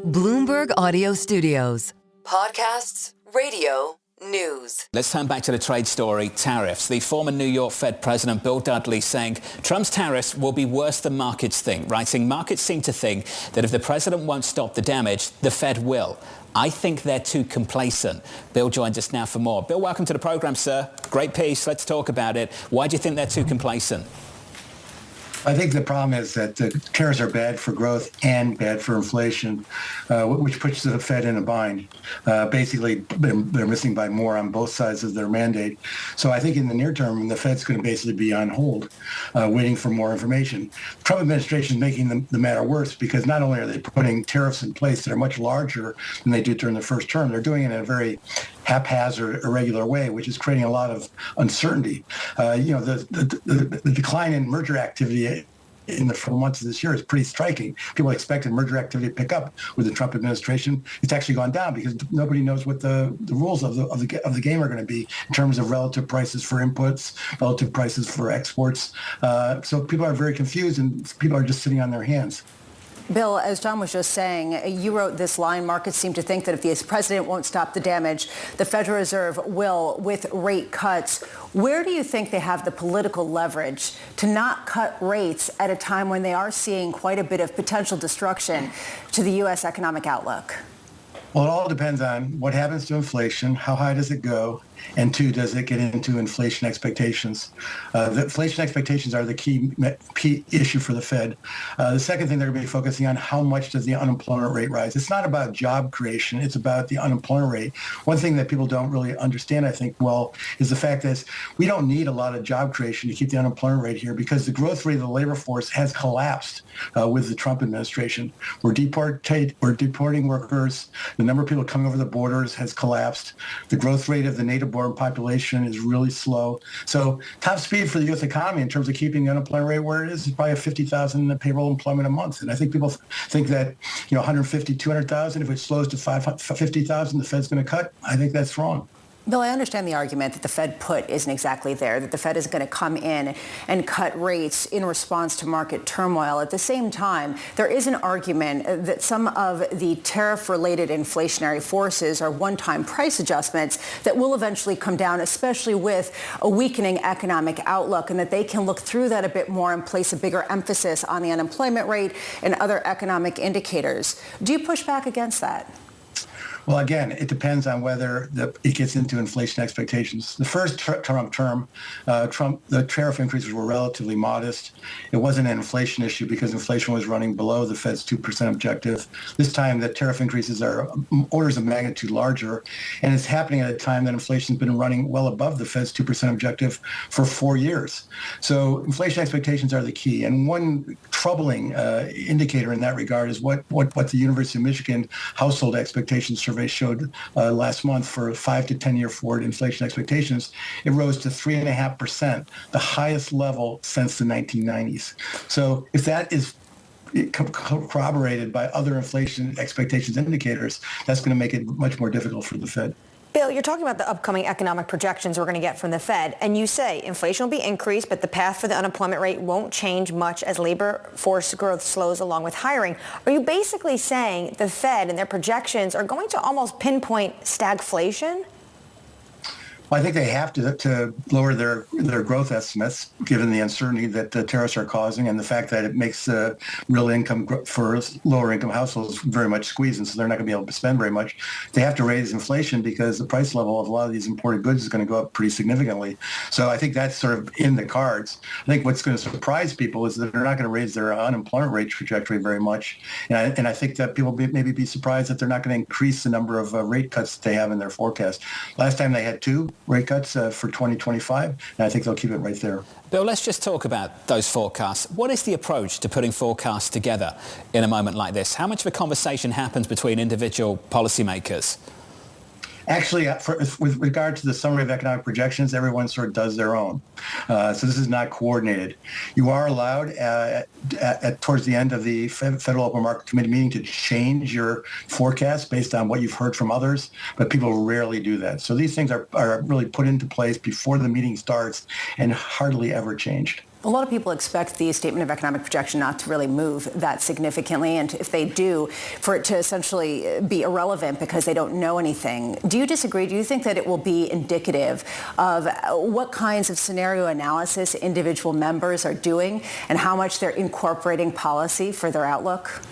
Bloomberg Audio Studios. Podcasts, radio, news. Let's turn back to the trade story, tariffs. The former New York Fed President Bill Dudley saying Trump's tariffs will be worse than markets think, writing, "Markets seem to think that if the president won't stop the damage, the Fed will. I think they're too complacent." Bill joins us now for more. Bill, welcome to the program, sir. Great piece. Let's talk about it. Why do you think they're too complacent? I think the problem is that the tariffs are bad for growth and bad for inflation, which puts the Fed in a bind. Basically, they're missing by more on both sides of their mandate. So I think in the near term, the Fed's going to basically be on hold, waiting for more information. The Trump administration is making the matter worse because not only are they putting tariffs in place that are much larger than they did during the first term, they're doing it in a very haphazard, irregular way, which is creating a lot of uncertainty. The decline in merger activity in the 4 months of this year is pretty striking. People expected merger activity to pick up with the Trump administration. It's actually gone down because nobody knows what the rules of the game are going to be in terms of relative prices for inputs, relative prices for exports. So people are very confused and people are just sitting on their hands. Bill, as John was just saying, you wrote this line, markets seem to think that if the president won't stop the damage, the Federal Reserve will with rate cuts. Where do you think they have the political leverage to not cut rates at a time when they are seeing quite a bit of potential destruction to the U.S. economic outlook? Well, it all depends on what happens to inflation, how high does it go, and two, does it get into inflation expectations? The inflation expectations are the key issue for the Fed. The second thing they're going to be focusing on, how much does the unemployment rate rise? It's not about job creation. It's about the unemployment rate. One thing that people don't really understand, I think, well, is the fact that we don't need a lot of job creation to keep the unemployment rate here because the growth rate of the labor force has collapsed with the Trump administration. We're deporting workers. The number of people coming over the borders has collapsed. The growth rate of the native-born population is really slow. So top speed for the U.S. economy in terms of keeping the unemployment rate where it is probably 50,000 payroll employment a month. And I think people think that 150, 200,000, if it slows to 50,000, the Fed's going to cut. I think that's wrong. Bill, I understand the argument that the Fed put isn't exactly there, that the Fed is going to come in and cut rates in response to market turmoil. At the same time, there is an argument that some of the tariff-related inflationary forces are one-time price adjustments that will eventually come down, especially with a weakening economic outlook, and that they can look through that a bit more and place a bigger emphasis on the unemployment rate and other economic indicators. Do you push back against that? Well, again, it depends on whether it gets into inflation expectations. The first Trump term, the tariff increases were relatively modest. It wasn't an inflation issue because inflation was running below the Fed's 2% objective. This time, the tariff increases are orders of magnitude larger, and it's happening at a time that inflation's been running well above the Fed's 2% objective for 4 years. So inflation expectations are the key. And one troubling indicator in that regard is what the University of Michigan household expectations survey showed last month for 5 to 10 year forward inflation expectations. It rose to 3.5%, the highest level since the 1990s. So if that is corroborated by other inflation expectations indicators, that's going to make it much more difficult for the Fed. Bill, you're talking about the upcoming economic projections we're going to get from the Fed, and you say inflation will be increased, but the path for the unemployment rate won't change much as labor force growth slows along with hiring. Are you basically saying the Fed and their projections are going to almost pinpoint stagflation? Well, I think they have to lower their growth estimates, given the uncertainty that the tariffs are causing and the fact that it makes real income for lower income households very much squeezed, and so they're not going to be able to spend very much. They have to raise inflation because the price level of a lot of these imported goods is going to go up pretty significantly. So I think that's sort of in the cards. I think what's going to surprise people is that they're not going to raise their unemployment rate trajectory very much. And I think that people maybe be surprised that they're not going to increase the number of rate cuts that they have in their forecast. Last time they had 2 rate cuts for 2025, and I think they'll keep it right there. Bill, let's just talk about those forecasts. What is the approach to putting forecasts together in a moment like this? How much of a conversation happens between individual policymakers? Actually, with regard to the summary of economic projections, everyone sort of does their own. So this is not coordinated. You are allowed towards the end of the Federal Open Market Committee meeting to change your forecast based on what you've heard from others, but people rarely do that. So these things are really put into place before the meeting starts and hardly ever changed. A lot of people expect the statement of economic projection not to really move that significantly, and if they do, for it to essentially be irrelevant because they don't know anything. Do you disagree? Do you think that it will be indicative of what kinds of scenario analysis individual members are doing and how much they're incorporating policy for their outlook?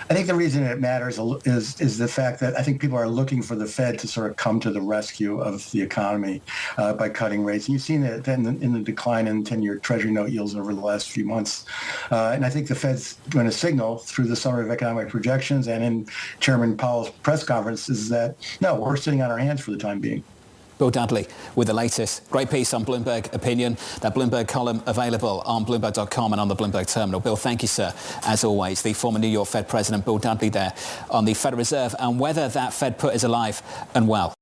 I think the reason it matters is the fact that I think people are looking for the Fed to sort of come to the rescue of the economy by cutting rates. And you've seen that in the decline in 10-year Treasury note yields over the last few months. And I think the Fed's going to signal through the summary of economic projections and in Chairman Powell's press conference is that, no, we're sitting on our hands for the time being. Bill Dudley with the latest. Great piece on Bloomberg Opinion. That Bloomberg column available on Bloomberg.com and on the Bloomberg terminal. Bill, thank you, sir. As always, the former New York Fed President, Bill Dudley there on the Federal Reserve and whether that Fed put is alive and well.